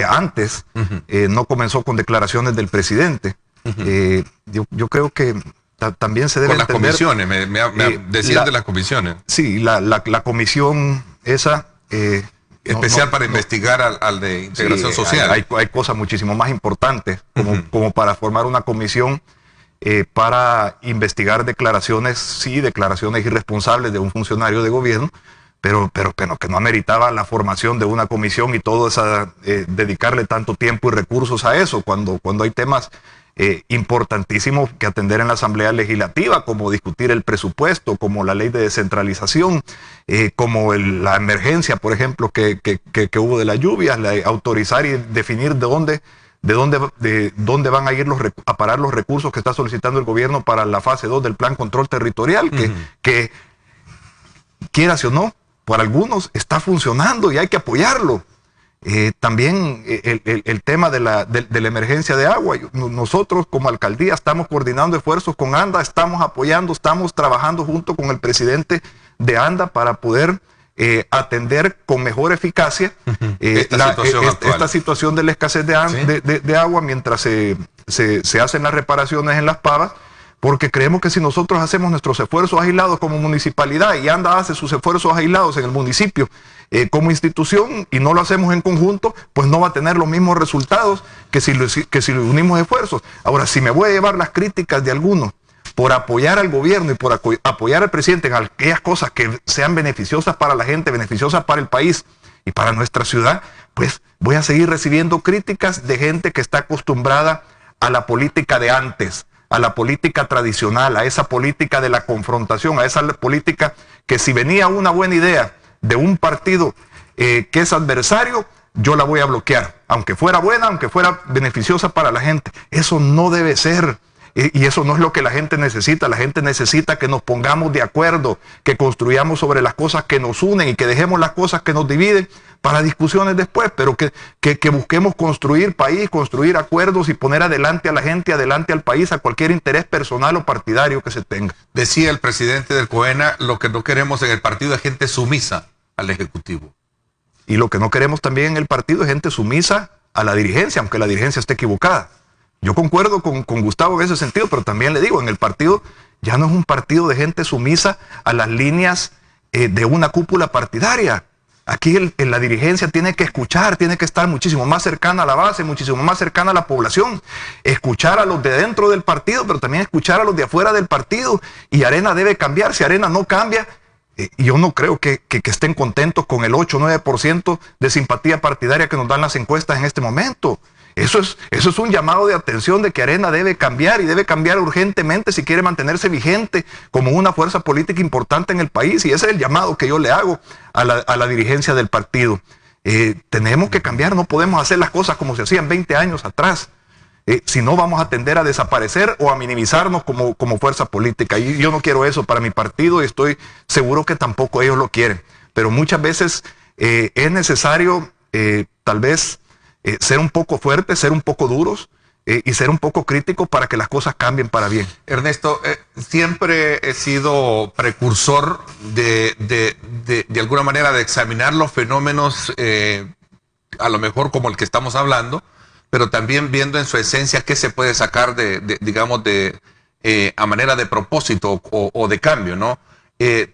antes, no comenzó con declaraciones del presidente. Yo creo que también se debe entender... Con las comisiones, decían de las comisiones. Sí, la comisión esa... especial para investigar al de integración social. Hay cosas muchísimo más importantes, como para formar una comisión para investigar declaraciones irresponsables de un funcionario de gobierno, pero que no ameritaba la formación de una comisión y todo dedicarle tanto tiempo y recursos a eso, cuando hay temas importantísimos que atender en la Asamblea Legislativa, como discutir el presupuesto, como la ley de descentralización, como la emergencia, por ejemplo, que hubo de las lluvias, autorizar y definir de dónde van a ir a parar los recursos que está solicitando el gobierno para la fase 2 del Plan Control Territorial, que quieras o no, para algunos está funcionando y hay que apoyarlo. También el tema de la emergencia de agua. Nosotros como alcaldía estamos coordinando esfuerzos con ANDA, estamos apoyando, estamos trabajando junto con el presidente de ANDA para poder atender con mejor eficacia esta situación de la escasez de agua mientras se hacen las reparaciones en las pavas, porque creemos que si nosotros hacemos nuestros esfuerzos aislados como municipalidad y ANDA hace sus esfuerzos aislados en el municipio como institución y no lo hacemos en conjunto, pues no va a tener los mismos resultados que si lo unimos esfuerzos. Ahora, si me voy a llevar las críticas de algunos por apoyar al gobierno y por apoyar al presidente en aquellas cosas que sean beneficiosas para la gente, beneficiosas para el país y para nuestra ciudad, pues voy a seguir recibiendo críticas de gente que está acostumbrada a la política de antes, a la política tradicional, a esa política de la confrontación, a esa política que si venía una buena idea de un partido que es adversario, yo la voy a bloquear, aunque fuera buena, aunque fuera beneficiosa para la gente. Eso no debe ser. Y eso no es lo que la gente necesita. La gente necesita que nos pongamos de acuerdo, que construyamos sobre las cosas que nos unen y que dejemos las cosas que nos dividen para discusiones después, pero que busquemos construir país, construir acuerdos y poner adelante a la gente, adelante al país, a cualquier interés personal o partidario que se tenga. Decía el presidente del COENA, lo que no queremos en el partido es gente sumisa al Ejecutivo. Y lo que no queremos también en el partido es gente sumisa a la dirigencia, aunque la dirigencia esté equivocada. Yo concuerdo con Gustavo en ese sentido, pero también le digo, en el partido ya no es un partido de gente sumisa a las líneas de una cúpula partidaria. Aquí la dirigencia tiene que escuchar, tiene que estar muchísimo más cercana a la base, muchísimo más cercana a la población. Escuchar a los de dentro del partido, pero también escuchar a los de afuera del partido. Y Arena debe cambiar. Si Arena no cambia, yo no creo que estén contentos con el 8 o 9% de simpatía partidaria que nos dan las encuestas en este momento. Eso es un llamado de atención de que Arena debe cambiar y debe cambiar urgentemente si quiere mantenerse vigente como una fuerza política importante en el país. Y ese es el llamado que yo le hago a la dirigencia del partido. Tenemos que cambiar, no podemos hacer las cosas como se hacían 20 años atrás. Si no, vamos a tender a desaparecer o a minimizarnos como fuerza política. Y yo no quiero eso para mi partido y estoy seguro que tampoco ellos lo quieren. Pero muchas veces es necesario tal vez ser un poco fuertes, ser un poco duros y ser un poco críticos para que las cosas cambien para bien. Ernesto, siempre he sido precursor de alguna manera de examinar los fenómenos a lo mejor como el que estamos hablando, pero también viendo en su esencia qué se puede sacar digamos, a manera de propósito o de cambio, ¿no?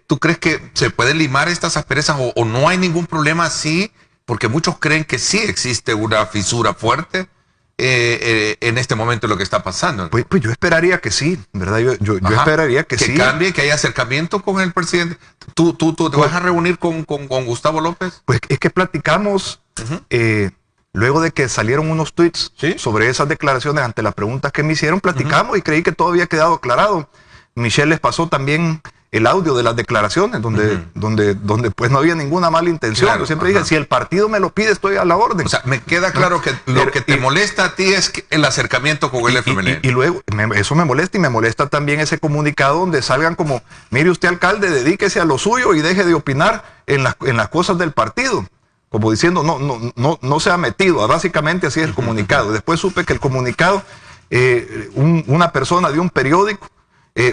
¿Tú crees que se pueden limar estas asperezas o no hay ningún problema así? Porque muchos creen que sí existe una fisura fuerte en este momento lo que está pasando. Pues yo esperaría que sí, ¿verdad? Yo esperaría que sí. Que cambie, que haya acercamiento con el presidente. ¿Tú te vas a reunir con Gustavo López? Pues es que platicamos luego de que salieron unos tweets sobre esas declaraciones ante las preguntas que me hicieron, platicamos y creí que todo había quedado aclarado. Michelle les pasó también el audio de las declaraciones, donde pues no había ninguna mala intención. Claro, yo siempre dije, si el partido me lo pide, estoy a la orden. O sea, me queda claro que lo que te molesta a ti es el acercamiento con el FMLN. Y luego, eso me molesta, y me molesta también ese comunicado donde salgan como, mire usted, alcalde, dedíquese a lo suyo y deje de opinar en las cosas del partido. Como diciendo, no se ha metido. Básicamente así es el comunicado. Después supe que el comunicado, una persona de un periódico,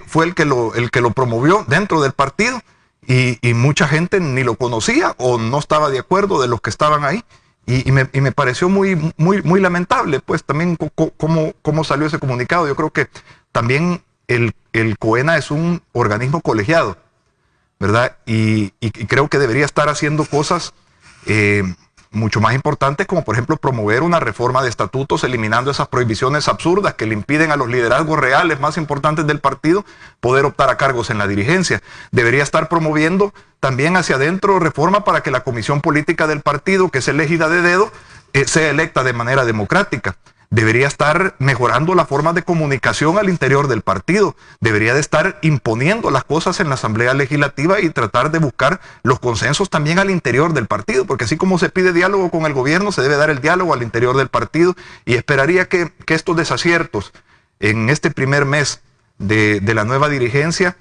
fue el que lo promovió dentro del partido y mucha gente ni lo conocía o no estaba de acuerdo de los que estaban ahí Y me pareció muy lamentable, pues también cómo salió ese comunicado. Yo creo que también el COENA es un organismo colegiado, ¿verdad? Y creo que debería estar haciendo cosas mucho más importantes, como por ejemplo promover una reforma de estatutos, eliminando esas prohibiciones absurdas que le impiden a los liderazgos reales más importantes del partido poder optar a cargos en la dirigencia. Debería estar promoviendo también hacia adentro reforma para que la comisión política del partido, que es elegida de dedo, sea electa de manera democrática. Debería estar mejorando la forma de comunicación al interior del partido. Debería de estar imponiendo las cosas en la Asamblea Legislativa y tratar de buscar los consensos también al interior del partido, porque así como se pide diálogo con el gobierno, se debe dar el diálogo al interior del partido, y esperaría que estos desaciertos en este primer mes de la nueva dirigencia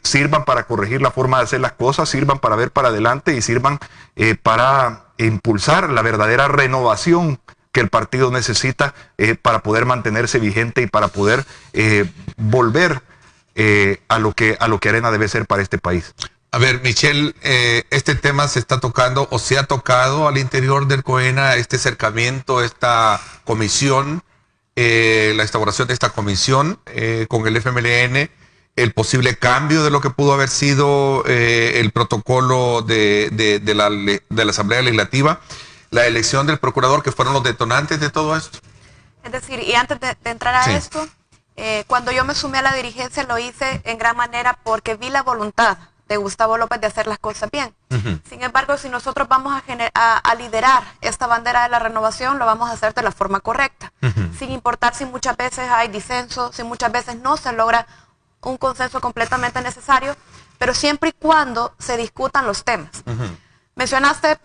sirvan para corregir la forma de hacer las cosas, sirvan para ver para adelante y sirvan para impulsar la verdadera renovación que el partido necesita para poder mantenerse vigente y para poder volver a lo que Arena debe ser para este país. A ver, Michelle, este tema se está tocando o se ha tocado al interior del COENA, este acercamiento, esta comisión, la instauración de esta comisión con el FMLN, el posible cambio de lo que pudo haber sido el protocolo de la Asamblea Legislativa, la elección del procurador, que fueron los detonantes de todo esto. Es decir, y antes de entrar a esto, cuando yo me sumé a la dirigencia lo hice en gran manera porque vi la voluntad de Gustavo López de hacer las cosas bien. Sin embargo, si nosotros vamos a liderar esta bandera de la renovación, lo vamos a hacer de la forma correcta, sin importar si muchas veces hay disenso, si muchas veces no se logra un consenso completamente necesario, pero siempre y cuando se discutan los temas. Mencionaste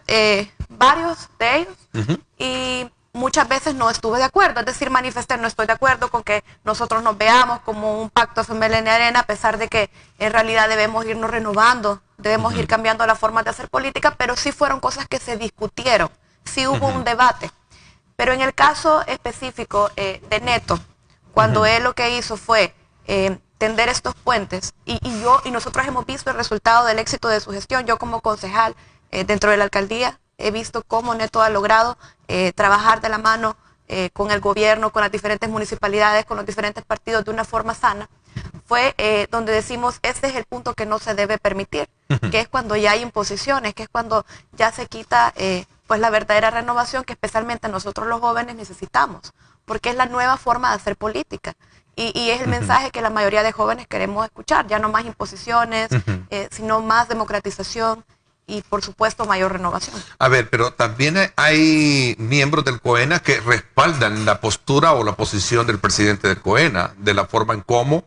varios de ellos y muchas veces no estuve de acuerdo, es decir, manifesté no estoy de acuerdo con que nosotros nos veamos como un pacto FMLN Arena, a pesar de que en realidad debemos irnos renovando, debemos ir cambiando la forma de hacer política, pero sí fueron cosas que se discutieron, sí hubo un debate. Pero en el caso específico de Neto, cuando él lo que hizo fue tender estos puentes, y nosotros hemos visto el resultado del éxito de su gestión, yo como concejal dentro de la alcaldía, he visto cómo Neto ha logrado trabajar de la mano con el gobierno, con las diferentes municipalidades, con los diferentes partidos de una forma sana. Fue donde decimos, este es el punto que no se debe permitir, que es cuando ya hay imposiciones, que es cuando ya se quita pues la verdadera renovación que especialmente nosotros los jóvenes necesitamos, porque es la nueva forma de hacer política. Y es el mensaje que la mayoría de jóvenes queremos escuchar, ya no más imposiciones, sino más democratización, y por supuesto mayor renovación. A ver, pero también hay miembros del COENA que respaldan la postura o la posición del presidente del COENA, de la forma en cómo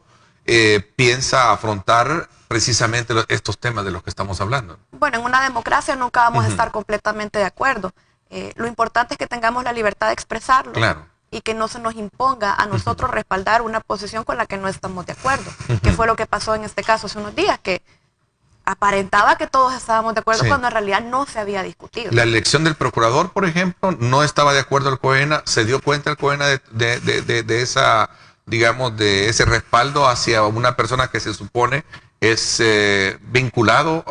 piensa afrontar precisamente estos temas de los que estamos hablando. Bueno, en una democracia nunca vamos a estar completamente de acuerdo. Lo importante es que tengamos la libertad de expresarlo. Claro. Y que no se nos imponga a nosotros respaldar una posición con la que no estamos de acuerdo, que fue lo que pasó en este caso hace unos días, que aparentaba que todos estábamos de acuerdo cuando en realidad no se había discutido. La elección del procurador, por ejemplo, no estaba de acuerdo el COENA, se dio cuenta el COENA de esa, digamos, de ese respaldo hacia una persona que se supone es vinculado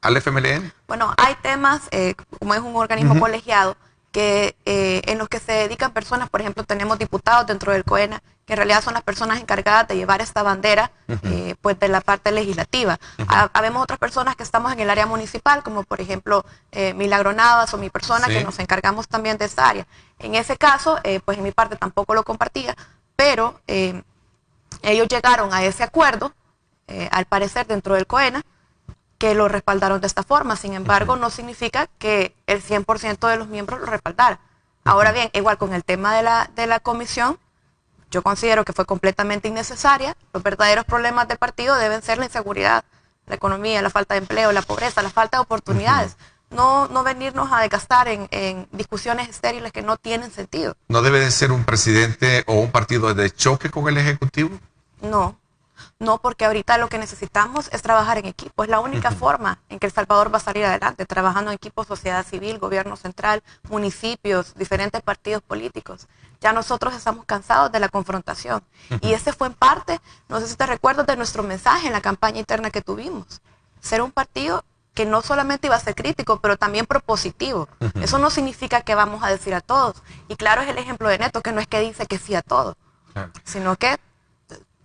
al FMLN. Bueno, hay temas, como es un organismo colegiado, que en los que se dedican personas, por ejemplo, tenemos diputados dentro del COENA, que en realidad son las personas encargadas de llevar esta bandera pues de la parte legislativa. Habemos otras personas que estamos en el área municipal, como por ejemplo Milagro Navas o mi persona, que nos encargamos también de esta área. En ese caso, pues en mi parte tampoco lo compartía, pero ellos llegaron a ese acuerdo, al parecer dentro del COENA, que lo respaldaron de esta forma. Sin embargo, no significa que el 100% de los miembros lo respaldaran. Ahora bien, igual con el tema de la comisión, yo considero que fue completamente innecesaria. Los verdaderos problemas del partido deben ser la inseguridad, la economía, la falta de empleo, la pobreza, la falta de oportunidades. No venirnos a desgastar en discusiones estériles que no tienen sentido. ¿No debe de ser un presidente o un partido de choque con el Ejecutivo? No, porque ahorita lo que necesitamos es trabajar en equipo. Es la única forma en que El Salvador va a salir adelante, trabajando en equipo, sociedad civil, gobierno central, municipios, diferentes partidos políticos. Ya nosotros estamos cansados de la confrontación. Y ese fue en parte, no sé si te recuerdas, de nuestro mensaje en la campaña interna que tuvimos. Ser un partido que no solamente iba a ser crítico, pero también propositivo. Eso no significa que vamos a decir a todos. Y claro, es el ejemplo de Neto, que no es que dice que sí a todo, sino que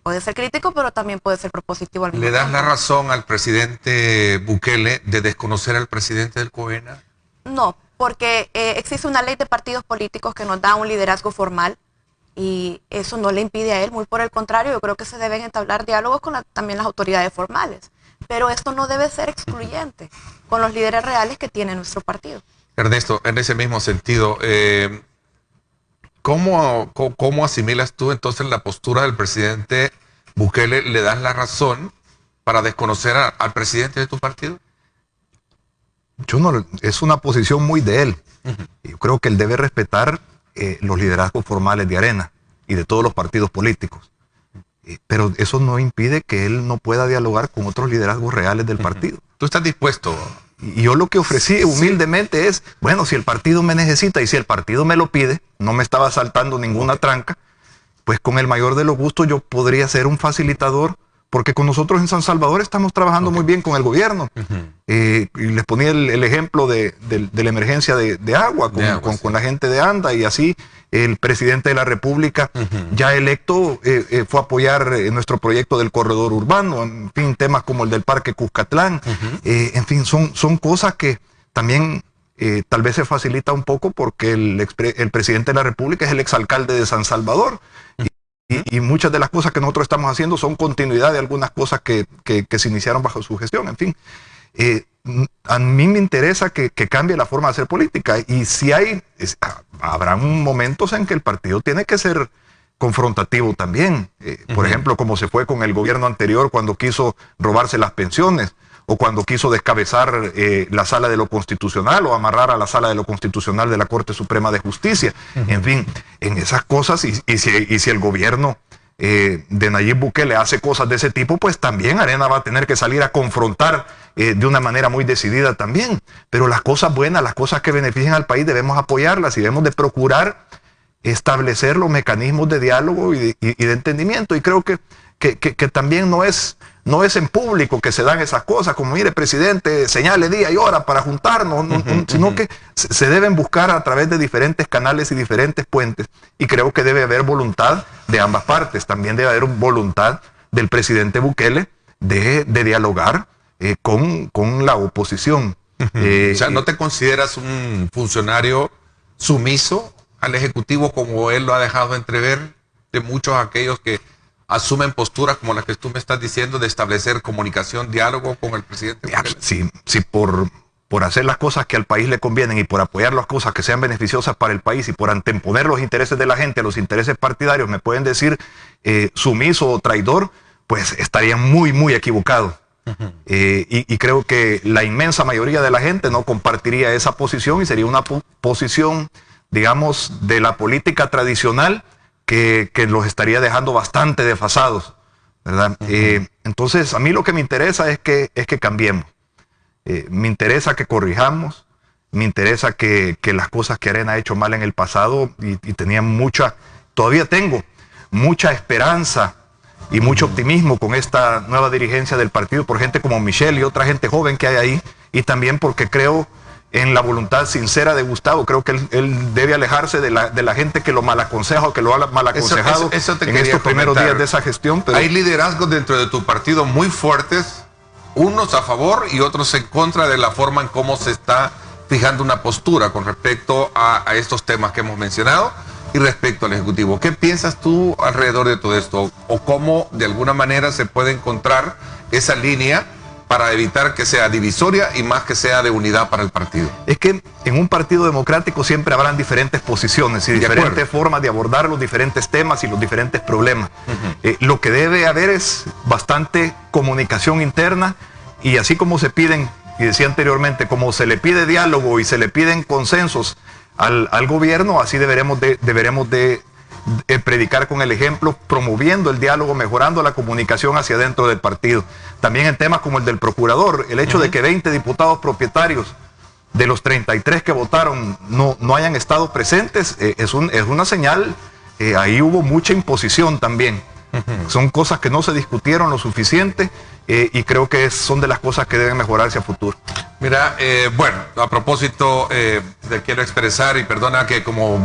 puede ser crítico, pero también puede ser propositivo al mismo tiempo. ¿Le das la razón al presidente Bukele de desconocer al presidente del COENA? No, porque existe una ley de partidos políticos que nos da un liderazgo formal y eso no le impide a él, muy por el contrario, yo creo que se deben entablar diálogos con también las autoridades formales. Pero esto no debe ser excluyente con los líderes reales que tiene nuestro partido. Ernesto, en ese mismo sentido, ¿cómo asimilas tú entonces la postura del presidente Bukele? ¿Le das la razón para desconocer al presidente de tu partido? Yo no, es una posición muy de él. Yo creo que él debe respetar los liderazgos formales de Arena y de todos los partidos políticos. Pero eso no impide que él no pueda dialogar con otros liderazgos reales del partido. ¿Tú estás dispuesto? Y yo lo que ofrecí humildemente es, bueno, si el partido me necesita y si el partido me lo pide, no me estaba saltando ninguna tranca, pues con el mayor de los gustos yo podría ser un facilitador, porque con nosotros en San Salvador estamos trabajando muy bien con el gobierno. Y les ponía el ejemplo de la emergencia de agua con la gente de ANDA, y así el presidente de la República ya electo fue a apoyar nuestro proyecto del corredor urbano, en fin, temas como el del Parque Cuscatlán, en fin, son cosas que también tal vez se facilita un poco porque el presidente de la República es el exalcalde de San Salvador. Y muchas de las cosas que nosotros estamos haciendo son continuidad de algunas cosas que se iniciaron bajo su gestión. En fin, a mí me interesa que cambie la forma de hacer política. Y si habrán momentos en que el partido tiene que ser confrontativo también. Por ejemplo, como se fue con el gobierno anterior cuando quiso robarse las pensiones, o cuando quiso descabezar la Sala de lo Constitucional o amarrar a la Sala de lo Constitucional de la Corte Suprema de Justicia. En fin, en esas cosas, y si el gobierno de Nayib Bukele hace cosas de ese tipo, pues también Arena va a tener que salir a confrontar de una manera muy decidida también. Pero las cosas buenas, las cosas que benefician al país, debemos apoyarlas y debemos de procurar establecer los mecanismos de diálogo y de entendimiento. Y creo que también no es en público que se dan esas cosas, como mire, presidente, señale día y hora para juntarnos, sino que se deben buscar a través de diferentes canales y diferentes puentes. Y creo que debe haber voluntad de ambas partes. También debe haber voluntad del presidente Bukele de dialogar con la oposición. O sea, ¿no te consideras un funcionario sumiso al Ejecutivo como él lo ha dejado entrever de muchos aquellos que asumen posturas como las que tú me estás diciendo de establecer comunicación, diálogo con el presidente? Si por hacer las cosas que al país le convienen y por apoyar las cosas que sean beneficiosas para el país y por anteponer los intereses de la gente a los intereses partidarios me pueden decir sumiso o traidor, pues estarían muy, muy equivocados. Y creo que la inmensa mayoría de la gente no compartiría esa posición y sería una posición, digamos, de la política tradicional que los estaría dejando bastante desfasados, ¿verdad? Entonces, a mí lo que me interesa es que cambiemos. Me interesa que corrijamos, me interesa que las cosas que Arena ha hecho mal en el pasado, y todavía tengo mucha esperanza y mucho optimismo con esta nueva dirigencia del partido, por gente como Michelle y otra gente joven que hay ahí, y también porque creo en la voluntad sincera de Gustavo. Creo que él debe alejarse de la gente que lo mal aconseja o que lo ha mal aconsejado en estos primeros días de esa gestión. Pero hay liderazgos dentro de tu partido muy fuertes, unos a favor y otros en contra de la forma en cómo se está fijando una postura con respecto a estos temas que hemos mencionado y respecto al Ejecutivo. ¿Qué piensas tú alrededor de todo esto? ¿O cómo de alguna manera se puede encontrar esa línea para evitar que sea divisoria y más que sea de unidad para el partido? Es que en un partido democrático siempre habrán diferentes posiciones y diferentes formas de abordar los diferentes temas y los diferentes problemas. Lo que debe haber es bastante comunicación interna, y así como se piden, y decía anteriormente, como se le pide diálogo y se le piden consensos al gobierno, así deberemos de predicar con el ejemplo, promoviendo el diálogo, mejorando la comunicación hacia adentro del partido. También en temas como el del procurador, el hecho de que 20 diputados propietarios de los 33 que votaron no hayan estado presentes, es una señal. Ahí hubo mucha imposición también. Son cosas que no se discutieron lo suficiente y creo que son de las cosas que deben mejorarse a futuro. Mira, bueno, a propósito, te quiero expresar, y perdona que como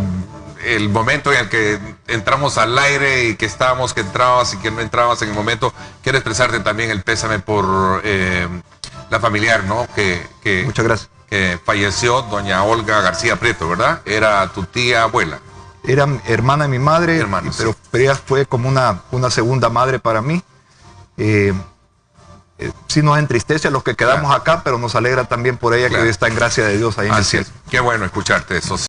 el momento en el que entramos al aire y que estábamos, que entrabas y que no entrabas en el momento, quiero expresarte también el pésame por la familiar, ¿no? Muchas gracias. Que falleció, doña Olga García Prieto, ¿verdad? Era tu tía abuela. Era hermana de mi madre, pero ella fue como una segunda madre para mí. Sí nos entristece a los que quedamos acá, pero nos alegra también por ella, que hoy está en gracia de Dios ahí en el cielo. Qué bueno escucharte eso.